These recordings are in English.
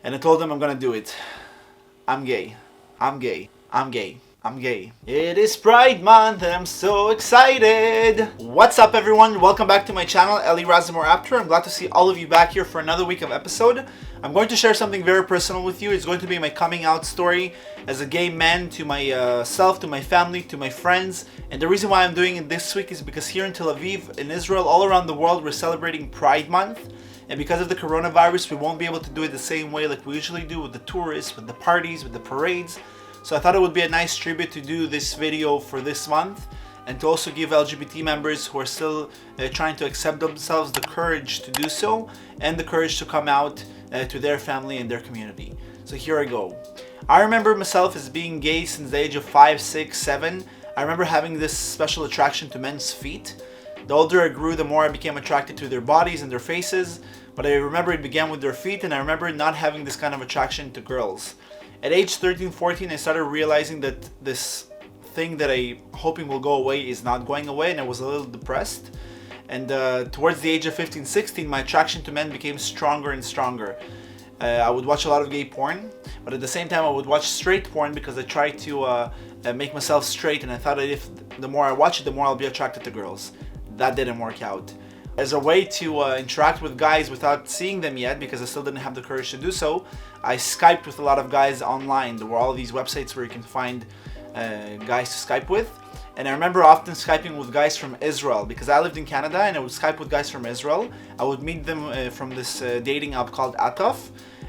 And I told them I'm gonna do it. I'm gay. I'm gay. I'm gay. I'm gay. It is Pride Month and I'm so excited! What's up everyone? Welcome back to my channel, Razimor, Apter. I'm glad to see all of you back here for another week of episode. I'm going to share something very personal with you. It's going to be my coming out story as a gay man to myself, to my family, to my friends. And the reason why I'm doing it this week is because here in Tel Aviv, in Israel, all around the world, we're celebrating Pride Month. And because of the coronavirus, we won't be able to do it the same way like we usually do with the tourists, with the parties, with the parades. So I thought it would be a nice tribute to do this video for this month and to also give LGBT members who are still trying to accept themselves the courage to do so and the courage to come out to their family and their community. So here I go. I remember myself as being gay since the age of 5, 6, 7. I remember having this special attraction to men's feet. The older I grew, the more I became attracted to their bodies and their faces. But I remember it began with their feet, and I remember not having this kind of attraction to girls. At age 13, 14, I started realizing that this thing that I'm hoping will go away is not going away, and I was a little depressed. And towards the age of 15, 16, my attraction to men became stronger and stronger. I would watch a lot of gay porn, but at the same time I would watch straight porn because I tried to make myself straight, and I thought that if the more I watch it, the more I'll be attracted to girls. That didn't work out. As a way to interact with guys without seeing them yet, because I still didn't have the courage to do so, I Skyped with a lot of guys online. There were all these websites where you can find guys to Skype with. And I remember often Skyping with guys from Israel, because I lived in Canada and I would Skype with guys from Israel. I would meet them from this dating app called Apter,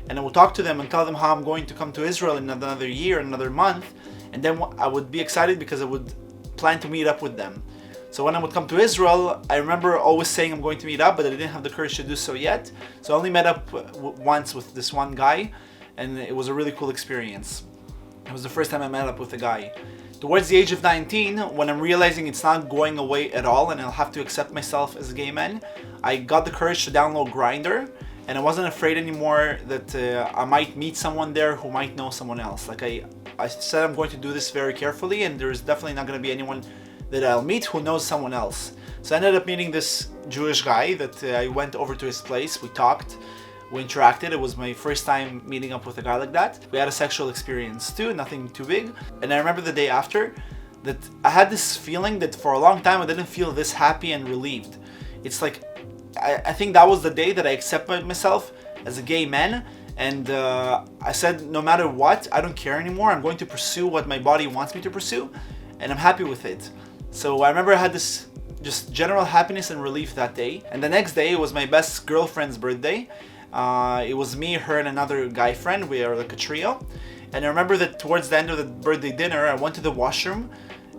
and I would talk to them and tell them how I'm going to come to Israel in another year, another month. And then I would be excited because I would plan to meet up with them. So when I would come to Israel, I remember always saying I'm going to meet up, but I didn't have the courage to do so yet. So I only met up once with this one guy, and it was a really cool experience. It was the first time I met up with a guy. Towards the age of 19, when I'm realizing it's not going away at all and I'll have to accept myself as a gay man, I got the courage to download Grindr, and I wasn't afraid anymore that I might meet someone there who might know someone else. Like I said, I'm going to do this very carefully, and there's definitely not going to be anyone that I'll meet who knows someone else. So I ended up meeting this Jewish guy that I went over to his place. We talked, we interacted. It was my first time meeting up with a guy like that. We had a sexual experience too, nothing too big. And I remember the day after that I had this feeling that for a long time I didn't feel this happy and relieved. It's like, I think that was the day that I accepted myself as a gay man. And I said, no matter what, I don't care anymore. I'm going to pursue what my body wants me to pursue, and I'm happy with it. So I remember I had this just general happiness and relief that day. And the next day, it was my best girlfriend's birthday. It was me, her, and another guy friend. We are like a trio. And I remember that towards the end of the birthday dinner, I went to the washroom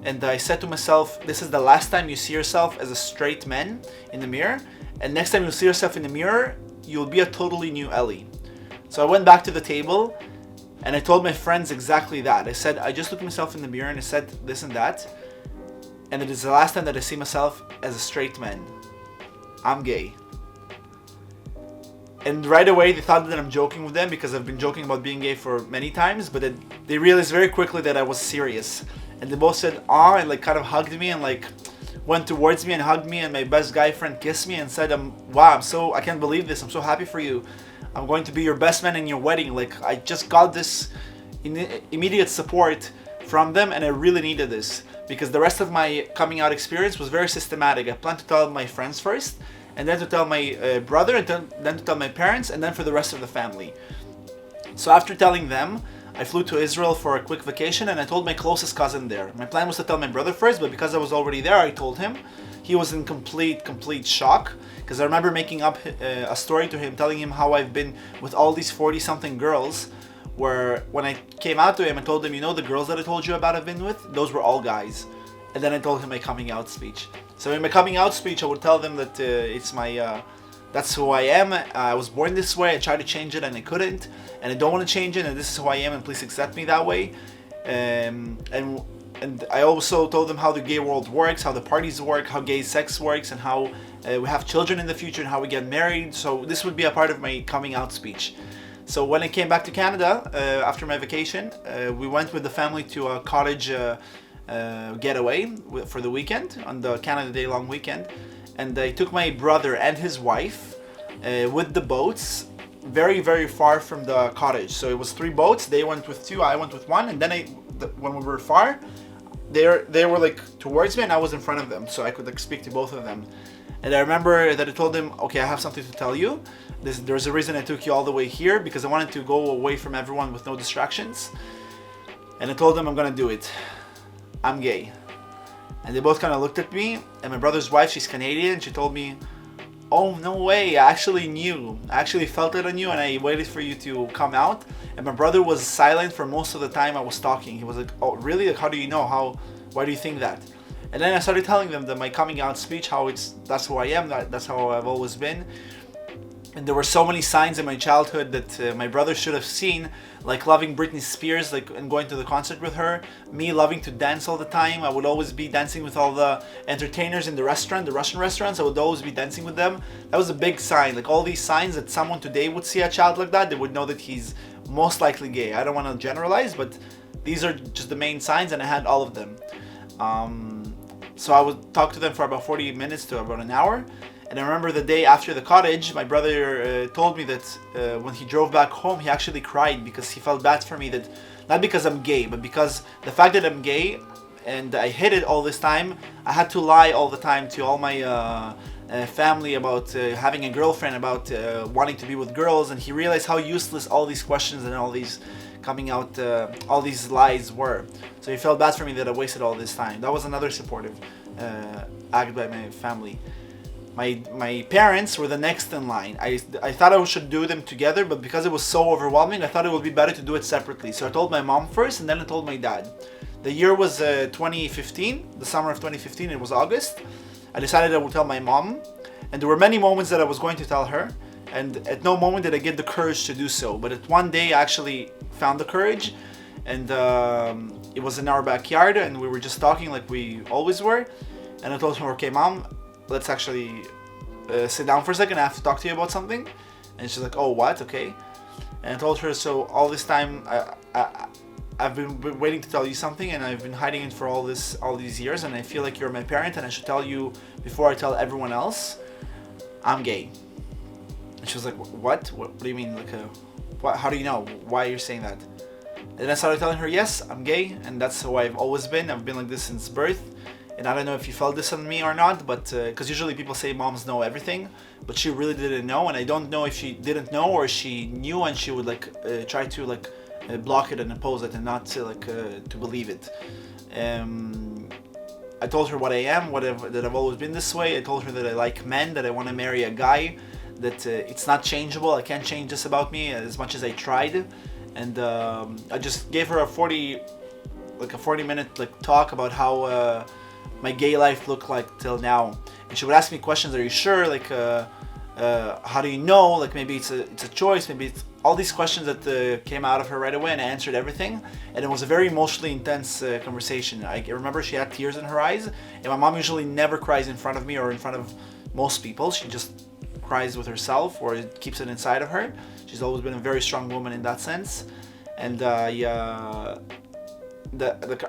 and I said to myself, this is the last time you see yourself as a straight man in the mirror. And next time you see yourself in the mirror, you'll be a totally new Ellie. So I went back to the table and I told my friends exactly that. I said, I just looked at myself in the mirror and I said this and that. And it is the last time that I see myself as a straight man. I'm gay. And right away they thought that I'm joking with them because I've been joking about being gay for many times, but they realized very quickly that I was serious. And they both said, "Aw," and like kind of hugged me and like went towards me and hugged me, and my best guy friend kissed me and said, wow, I can't believe this. I'm so happy for you. I'm going to be your best man in your wedding. Like I just got this immediate support from them, and I really needed this. Because the rest of my coming out experience was very systematic. I planned to tell my friends first, and then to tell my brother, and then to tell my parents, and then for the rest of the family. So after telling them, I flew to Israel for a quick vacation, and I told my closest cousin there. My plan was to tell my brother first, but because I was already there, I told him. He was in complete shock, because I remember making up a story to him, telling him how I've been with all these 40-something girls, where when I came out to him, I told him, you know the girls that I told you about I've been with? Those were all guys. And then I told him my coming out speech. So in my coming out speech, I would tell them that that's who I am. I was born this way. I tried to change it and I couldn't. And I don't want to change it, and this is who I am, and please accept me that way. And I also told them how the gay world works, how the parties work, how gay sex works, and how we have children in the future and how we get married. So this would be a part of my coming out speech. So when I came back to Canada after my vacation, we went with the family to a cottage getaway for the weekend, on the Canada Day long weekend. And I took my brother and his wife with the boats very, very far from the cottage. So it was 3 boats. They went with 2, I went with 1, and then when we were far, they were like towards me and I was in front of them, so I could like speak to both of them. And I remember that I told them, okay, I have something to tell you. There's a reason I took you all the way here, because I wanted to go away from everyone with no distractions. And I told them I'm gonna do it. I'm gay. And they both kind of looked at me, and my brother's wife, she's Canadian, she told me, oh, no way, I actually knew. I actually felt it on you, and I waited for you to come out. And my brother was silent for most of the time I was talking. He was like, oh, really? Like, how do you know? Why do you think that? And then I started telling them that my coming out speech, that's who I am, that's how I've always been. And there were so many signs in my childhood that my brother should have seen, like loving Britney Spears, like, and going to the concert with her. Me loving to dance all the time. I would always be dancing with all the entertainers in the restaurant, the Russian restaurants. I would always be dancing with them. That was a big sign. Like all these signs that someone today would see a child like that, they would know that he's most likely gay. I don't want to generalize, but these are just the main signs, and I had all of them. So I would talk to them for about 40 minutes to about an hour. And I remember the day after the cottage, my brother told me that when he drove back home, he actually cried because he felt bad for me, that not because I'm gay, but because the fact that I'm gay and I hid it all this time. I had to lie all the time to all my family about having a girlfriend, about wanting to be with girls, and he realized how useless all these questions and all these coming out, all these lies were. So he felt bad for me that I wasted all this time. That was another supportive act by my family. My parents were the next in line. I thought I should do them together, but because it was so overwhelming, I thought it would be better to do it separately. So I told my mom first, and then I told my dad. The year was 2015, the summer of 2015, it was August. I decided I would tell my mom, and there were many moments that I was going to tell her, and at no moment did I get the courage to do so. But at one day I actually found the courage, and it was in our backyard, and we were just talking like we always were. And I told her, okay, Mom, let's actually sit down for a second. I have to talk to you about something. And she's like, oh, what? Okay. And I told her, so all this time I've been waiting to tell you something, and I've been hiding it for all these years, and I feel like you're my parent, and I should tell you before I tell everyone else. I'm gay. And she was like, what? What do you mean? Like, what? How do you know? Why are you saying that? And I started telling her, yes, I'm gay, and that's who I've always been. I've been like this since birth. And I don't know if you felt this on me or not, but because usually people say moms know everything, but she really didn't know, and I don't know if she didn't know or she knew and she would like try to like block it and oppose it and not to like to believe it. I told her what I am, that I've always been this way. I told her that I like men, that I want to marry a guy, that it's not changeable. I can't change this about me as much as I tried, and I just gave her a 40-minute like talk about how my gay life looked like till now. And she would ask me questions, are you sure, like how do you know, like maybe it's a choice, maybe it's all these questions that came out of her right away, and I answered everything. And it was a very emotionally intense conversation. I remember she had tears in her eyes, and my mom usually never cries in front of me or in front of most people. She just cries with herself, or keeps it inside of her. She's always been a very strong woman in that sense. And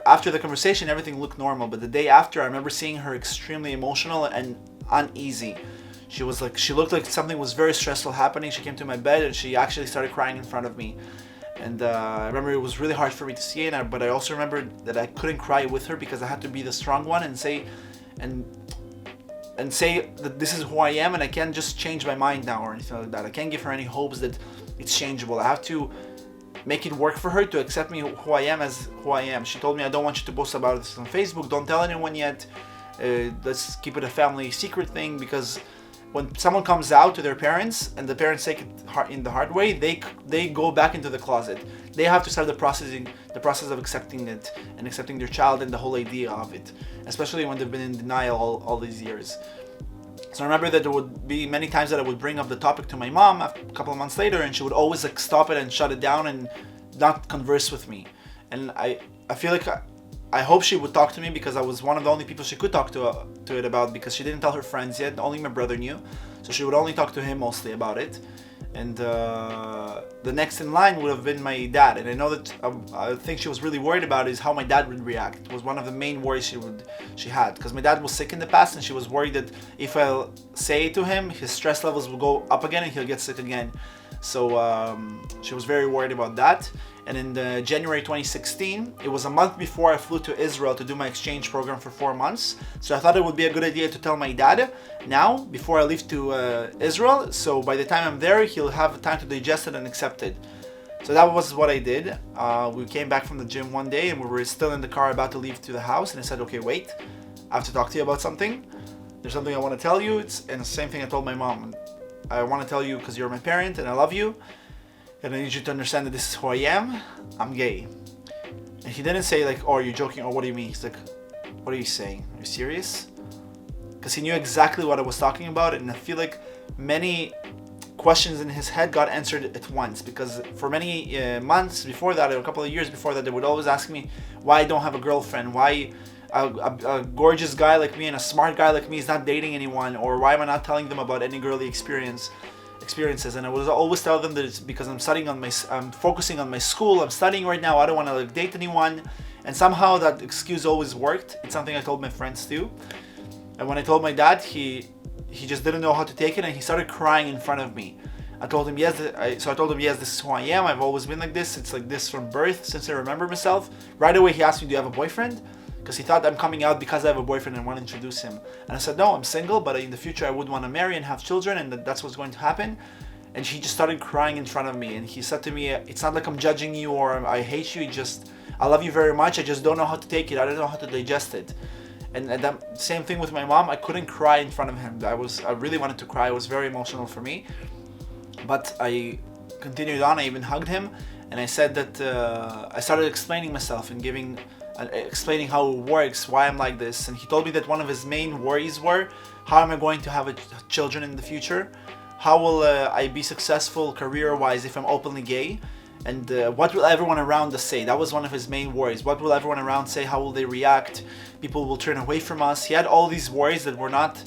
after the conversation, everything looked normal, but the day after, I remember seeing her extremely emotional and uneasy. She looked like something was very stressful happening. She came to my bed and she actually started crying in front of me. And I remember it was really hard for me to see it, but I also remember that I couldn't cry with her because I had to be the strong one and say that this is who I am, and I can't just change my mind now or anything like that. I can't give her any hopes that it's changeable. I have to make it work for her to accept me who I am as who I am. She told me, I don't want you to post about this on Facebook. Don't tell anyone yet. Let's keep it a family secret thing, because when someone comes out to their parents and the parents take it in the hard way, they go back into the closet. They have to start the process of accepting it and accepting their child and the whole idea of it, especially when they've been in denial all these years. So I remember that there would be many times that I would bring up the topic to my mom a couple of months later, and she would always like stop it and shut it down and not converse with me. And I feel like I hope she would talk to me, because I was one of the only people she could talk to it about, because she didn't tell her friends yet. Only my brother knew, so she would only talk to him mostly about it. And the next in line would have been my dad, and I know that I think she was really worried about is how my dad would react. It was one of the main worries she had, because my dad was sick in the past, and she was worried that if I'll say it to him, his stress levels will go up again and he'll get sick again. So she was very worried about that. And in January 2016, it was a month before I flew to Israel to do my exchange program for 4 months. So I thought it would be a good idea to tell my dad now, before I leave to Israel. So by the time I'm there, he'll have time to digest it and accept it. So that was what I did. We came back from the gym one day and we were still in the car about to leave to the house. And I said, okay, wait, I have to talk to you about something. There's something I want to tell you. And the same thing I told my mom. I want to tell you because you're my parent and I love you. And I need you to understand that this is who I am. I'm gay. And he didn't say like, oh, are you joking? Or what do you mean? He's like, what are you saying? Are you serious? Because he knew exactly what I was talking about. And I feel like many questions in his head got answered at once. Because for many months before that, or a couple of years before that, they would always ask me why I don't have a girlfriend. Why a gorgeous guy like me and a smart guy like me is not dating anyone. Or why am I not telling them about any girly experiences. And I would always tell them that it's because I'm focusing on my school. I'm studying right now. I don't want to like date anyone. And somehow that excuse always worked. It's something I told my friends too. And when I told my dad, he just didn't know how to take it, and he started crying in front of me. I told him yes. So I told him yes, this is who I am. I've always been like this. It's like this from birth, since I remember myself. Right away he asked me, do you have a boyfriend? Because he thought I'm coming out because I have a boyfriend and want to introduce him. And I said, no, I'm single, but in the future I would want to marry and have children, and that's what's going to happen. And he just started crying in front of me, and he said to me, it's not like I'm judging you or I hate you, I love you very much, I just don't know how to take it, I don't know how to digest it. And that same thing with my mom, I couldn't cry in front of him. I really wanted to cry, it was very emotional for me. But I continued on, I even hugged him, and I said that I started explaining myself and explaining how it works, why I'm like this. And he told me that one of his main worries were, how am I going to have children in the future? How will I be successful career-wise if I'm openly gay? And what will everyone around us say? That was one of his main worries. What will everyone around say? How will they react? People will turn away from us. He had all these worries that were not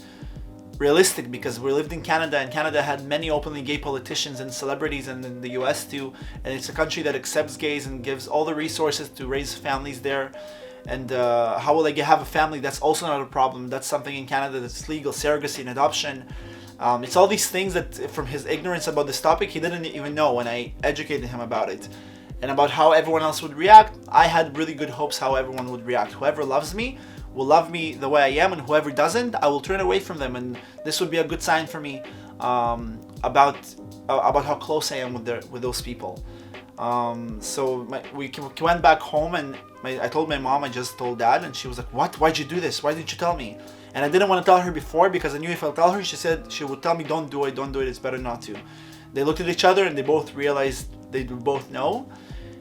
realistic, because we lived in Canada, and Canada had many openly gay politicians and celebrities, and in the US too. And it's a country that accepts gays and gives all the resources to raise families there. And how will they have a family? That's also not a problem. That's something in Canada that's legal, surrogacy and adoption. It's all these things that from his ignorance about this topic, he didn't even know when I educated him about it. And about how everyone else would react, I had really good hopes how everyone would react. Whoever loves me will love me the way I am, and whoever doesn't, I will turn away from them. And this would be a good sign for me about how close I am with those people. So we went back home, and I told my mom, I just told dad, and she was like, what? Why'd you do this? Why didn't you tell me? And I didn't want to tell her before, because I knew if I tell her, she said she would tell me, don't do it, it's better not to. They looked at each other and they both realized they both know.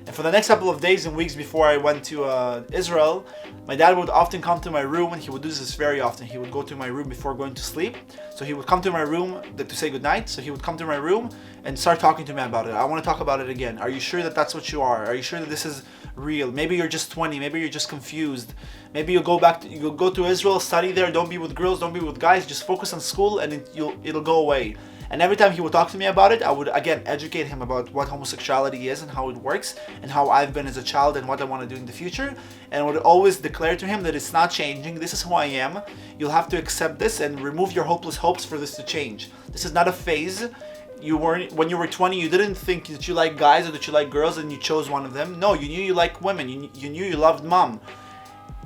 And for the next couple of days and weeks before I went to Israel, my dad would often come to my room, and he would do this very often. He would go to my room before going to sleep. So he would come to my room to say goodnight. So he would come to my room and start talking to me about it. I want to talk about it again. Are you sure that that's what you are? Are you sure that this is real? Maybe you're just 20. Maybe you're just confused. Maybe you'll go to Israel, study there. Don't be with girls. Don't be with guys. Just focus on school, and it'll go away. And every time he would talk to me about it, I would again educate him about what homosexuality is and how it works, and how I've been as a child and what I want to do in the future. And I would always declare to him that it's not changing. This is who I am. You'll have to accept this and remove your hopeless hopes for this to change. This is not a phase. When you were 20, you didn't think that you like guys or that you like girls and you chose one of them. No, you knew you liked women. You knew you loved mom.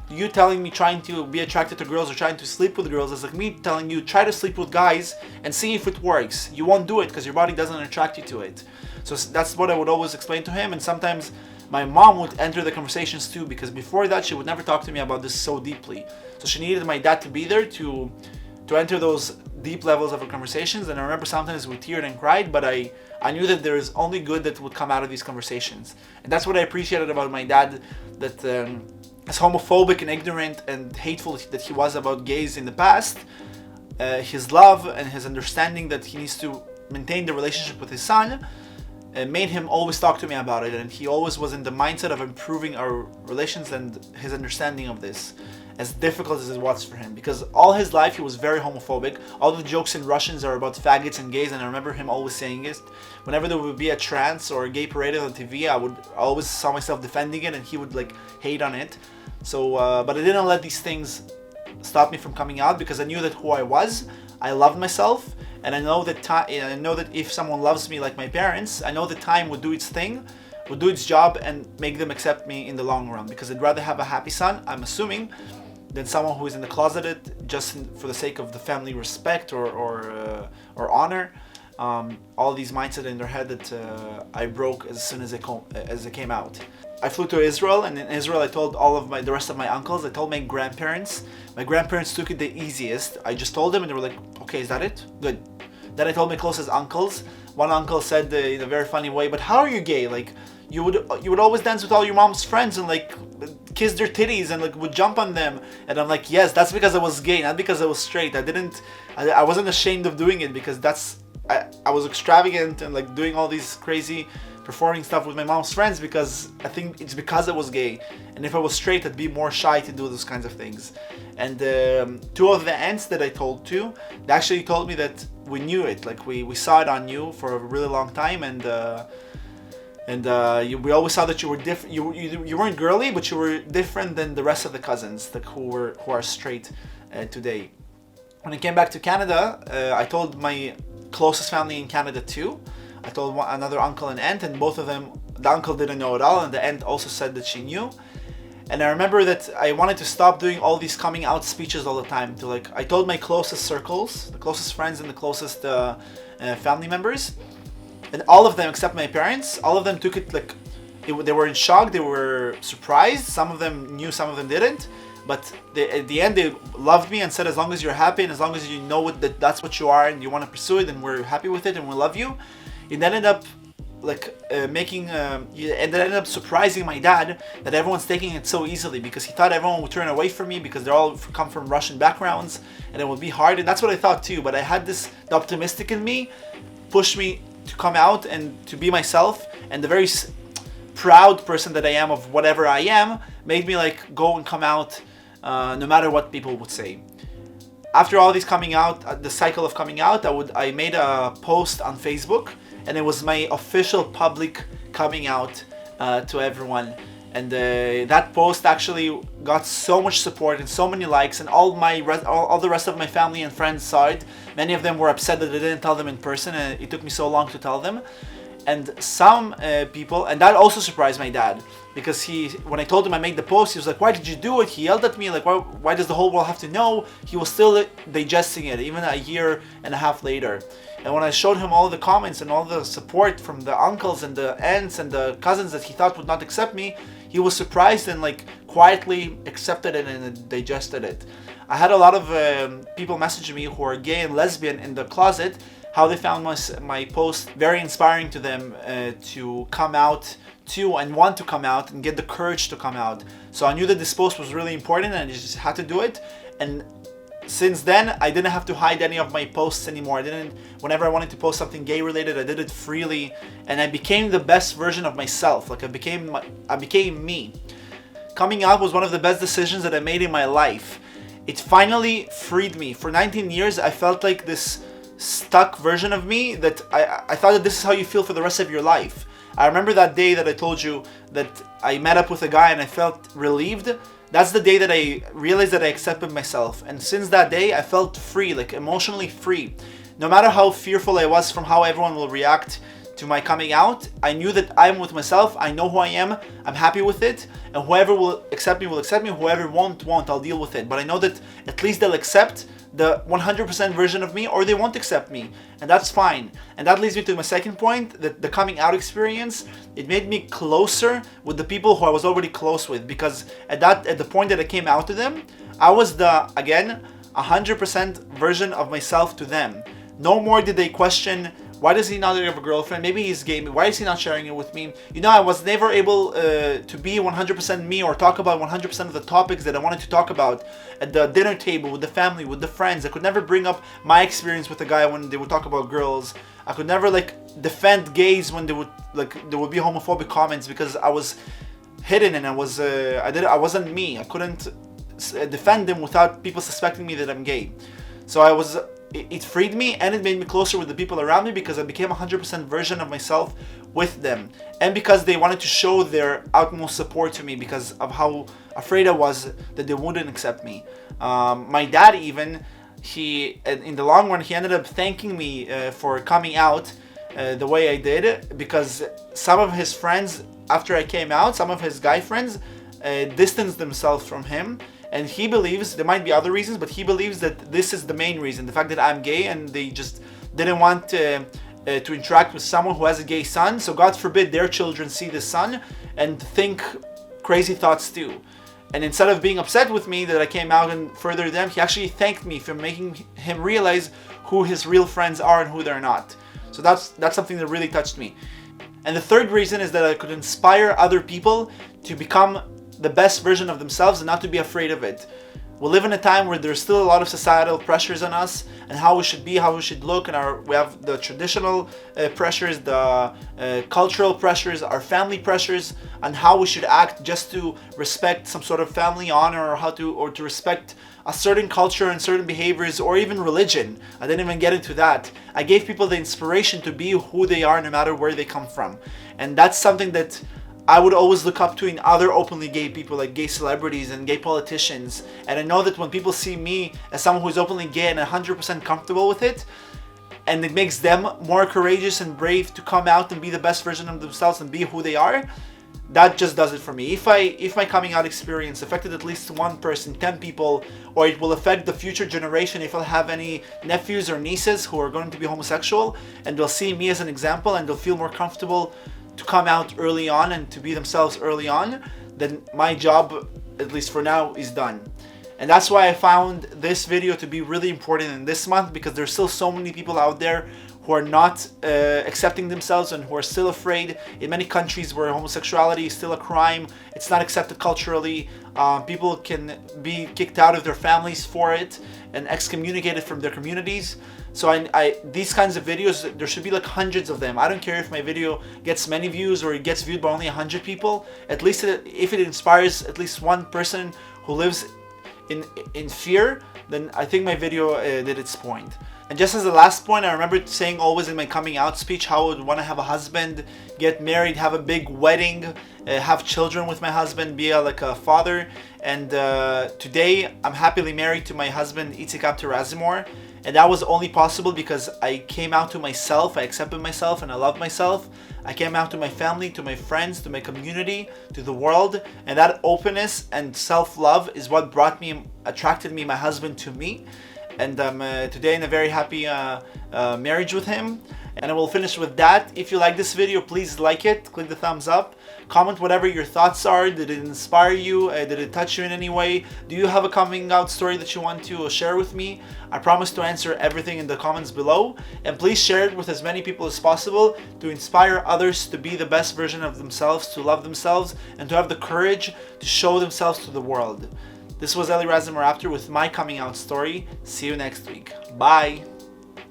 You telling me trying to be attracted to girls or trying to sleep with girls is like me telling you try to sleep with guys and see if it works. You won't do it because your body doesn't attract you to it. So that's what I would always explain to him. And sometimes my mom would enter the conversations too, because before that she would never talk to me about this so deeply. So she needed my dad to be there to enter those deep levels of our conversations. And I remember sometimes we teared and cried, but I knew that there is only good that would come out of these conversations. And that's what I appreciated about my dad, that as homophobic and ignorant and hateful that he was about gays in the past, his love and his understanding that he needs to maintain the relationship with his son made him always talk to me about it. And he always was in the mindset of improving our relations, and his understanding of this, as difficult as it was for him, because all his life he was very homophobic. All the jokes in Russians are about faggots and gays, and I remember him always saying it. Whenever there would be a trans or a gay parade on TV, I always saw myself defending it, and he would like hate on it. So, but I didn't let these things stop me from coming out, because I knew that who I was, I loved myself, and I know that if someone loves me like my parents, I know that time would do its thing, would do its job and make them accept me in the long run, because I'd rather have a happy son, I'm assuming, than someone who is in the closeted just for the sake of the family respect or honor. All these mindset in their head that I broke as soon as it came out. I flew to Israel, and in Israel I told the rest of my uncles. I told my grandparents. My grandparents took it the easiest. I just told them, and they were like, "Okay, is that it? Good." Then I told my closest uncles. One uncle said in a very funny way, "But how are you gay? Like, you would always dance with all your mom's friends and like kiss their titties and like would jump on them." And I'm like, "Yes, that's because I was gay, not because I was straight. I wasn't ashamed of doing it because I was extravagant and like doing all these crazy performing stuff with my mom's friends because I think it's because I was gay. And if I was straight, I'd be more shy to do those kinds of things." And two of the aunts that I told to, they actually told me that we knew it. Like we saw it on you for a really long time, and we always saw that you were different. You weren't girly, but you were different than the rest of the cousins, like who are straight today. When I came back to Canada, I told my closest family in Canada too. I told another uncle and aunt, and both of them, the uncle didn't know at all, and the aunt also said that she knew. And I remember that I wanted to stop doing all these coming out speeches all the time. I told my closest circles, the closest friends and the closest family members, and all of them except my parents, all of them took it like they were in shock, they were surprised. Some of them knew, some of them didn't. But at the end, they loved me and said, as long as you're happy and as long as you know that's what you are and you want to pursue it, and we're happy with it and we love you. It ended up ended up surprising my dad that everyone's taking it so easily, because he thought everyone would turn away from me because they all come from Russian backgrounds and it would be hard. And that's what I thought too. But I had the optimistic in me pushed me to come out and to be myself, and the very proud person that I am of whatever I am made me like go and come out no matter what people would say. After all these coming out, the cycle of coming out, I made a post on Facebook, and it was my official public coming out to everyone. And that post actually got so much support and so many likes, and all the rest of my family and friends saw it. Many of them were upset that I didn't tell them in person, and it took me so long to tell them. And some people, and that also surprised my dad, because when I told him I made the post, he was like, "Why did you do it?" He yelled at me like, why does the whole world have to know? He was still digesting it even a year and a half later. And when I showed him all the comments and all the support from the uncles and the aunts and the cousins that he thought would not accept me, he was surprised and like quietly accepted it and digested it. I had a lot of people message me who are gay and lesbian in the closet, how they found my post very inspiring to them to come out to and want to come out and get the courage to come out. So I knew that this post was really important and I just had to do it. And since then, I didn't have to hide any of my posts anymore. Whenever I wanted to post something gay related, I did it freely, and I became the best version of myself. Like I became me. Coming out was one of the best decisions that I made in my life. It finally freed me. For 19 years, I felt like this stuck version of me that I thought that this is how you feel for the rest of your life. I remember that day that I told you that I met up with a guy and I felt relieved. That's the day that I realized that I accepted myself. And since that day, I felt free, like emotionally free. No matter how fearful I was from how everyone will react to my coming out, I knew that I'm with myself. I know who I am. I'm happy with it. And whoever will accept me will accept me. Whoever won't. I'll deal with it. But I know that at least they'll accept the 100% version of me, or they won't accept me, and that's fine. And that leads me to my second point, that the coming out experience, it made me closer with the people who I was already close with, because at the point that I came out to them, I was the 100% version of myself to them. No more did they question, why does he not have a girlfriend? Maybe he's gay. Why is he not sharing it with me? I was never able to be 100% me or talk about 100% of the topics that I wanted to talk about at the dinner table, with the family, with the friends. I could never bring up my experience with a guy when they would talk about girls. I could never defend gays when there would be homophobic comments, because I was hidden and I wasn't me. I couldn't defend them without people suspecting me that I'm gay. So it freed me, and it made me closer with the people around me, because I became 100% version of myself with them, and because they wanted to show their utmost support to me because of how afraid I was that they wouldn't accept me. My dad even in the long run, he ended up thanking me for coming out the way I did, because some of his friends, after I came out, some of his guy friends distanced themselves from him. And he believes, there might be other reasons, but he believes that this is the main reason, the fact that I'm gay, and they just didn't want to interact with someone who has a gay son. So God forbid their children see this son and think crazy thoughts too. And instead of being upset with me that I came out and furthered them, he actually thanked me for making him realize who his real friends are and who they're not. So that's something that really touched me. And the third reason is that I could inspire other people to become the best version of themselves and not to be afraid of it. We live in a time where there's still a lot of societal pressures on us and how we should be, how we should look, and we have the traditional pressures, the cultural pressures, our family pressures on how we should act just to respect some sort of family honor, or to respect a certain culture and certain behaviors, or even religion. I didn't even get into that. I gave people the inspiration to be who they are no matter where they come from. And that's something that I would always look up to in other openly gay people, like gay celebrities and gay politicians. And I know that when people see me as someone who is openly gay and 100% comfortable with it, and it makes them more courageous and brave to come out and be the best version of themselves and be who they are, that just does it for me. If my coming out experience affected at least one person, 10 people, or it will affect the future generation, if I'll have any nephews or nieces who are going to be homosexual, and they'll see me as an example and they'll feel more comfortable to come out early on and to be themselves early on, then my job, at least for now, is done. And that's why I found this video to be really important in this month, because there's still so many people out there who are not accepting themselves and who are still afraid. In many countries where homosexuality is still a crime, it's not accepted culturally. People can be kicked out of their families for it and excommunicated from their communities. So these kinds of videos, there should be like hundreds of them. I don't care if my video gets many views or it gets viewed by only 100 people. At least if it inspires at least one person who lives in fear, then I think my video did its point. And just as the last point, I remember saying always in my coming out speech how I would want to have a husband, get married, have a big wedding, have children with my husband, be like a father. And today I'm happily married to my husband, Apter Razimor. And that was only possible because I came out to myself, I accepted myself, and I love myself. I came out to my family, to my friends, to my community, to the world. And that openness and self-love is what attracted me, my husband, to me. And I'm today in a very happy marriage with him. And I will finish with that. If you like this video, please like it, click the thumbs up, comment whatever your thoughts are. Did it inspire you? Did it touch you in any way? Do you have a coming out story that you want to share with me? I promise to answer everything in the comments below. And please share it with as many people as possible to inspire others to be the best version of themselves, to love themselves, and to have the courage to show themselves to the world. This was Razimor Apter with my coming out story. See you next week. Bye!